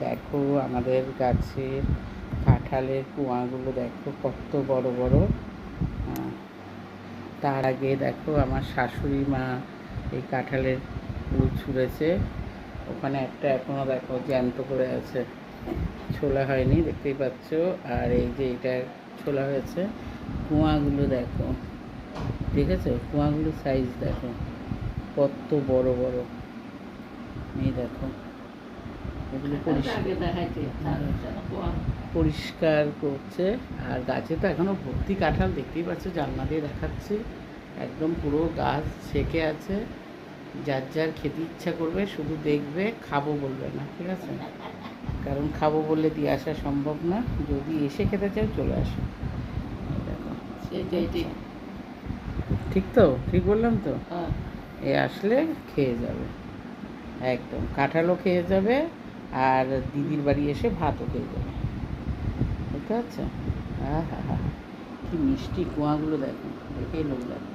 দেখো আমাদের গাছের কাঁঠালের কুয়াগুলো দেখো কত বড় বড়। তার আগে দেখো আমার শাশুড়ি মা এই কাঁঠালের কুল ছুঁড়েছে, ওখানে একটা এখনো দেখো জ্যান্ত করে আছে, ছোলা হয়নি, দেখতেই পাচ্ছ। আর এই যে এটা ছোলা হয়েছে। কুয়াগুলো দেখো, ঠিক আছে, কুয়াগুলোর সাইজ দেখো কত বড় বড়। এই দেখো এগুলো পরিষ্কার করছে। আর গাছে তো এখনো ভর্তি কাঁঠাল, দেখতেই পাচ্ছ, জানলা দিয়ে দেখাচ্ছে, একদম পুরো গাছ ছেকে আছে। যার যার খেতে ইচ্ছা করবে শুধু দেখবে, খাবো বলবে না, ঠিক আছে? কারণ খাবো বললে দিয়ে আসা সম্ভব না, যদি এসে খেতে চাও চলে আসো। দেখো ঠিক তো, ঠিক বললাম তো? এ আসলে খেয়ে যাবে, একদম কাঁঠালও খেয়ে যাবে, আর দিদির বাড়ি এসে ভাতও খেয়ে যাবে, বুঝতে পারছো? হ্যাঁ হ্যাঁ হ্যাঁ, কি মিষ্টি কুয়াগুলো দেখো, দেখেই লোক দেখো।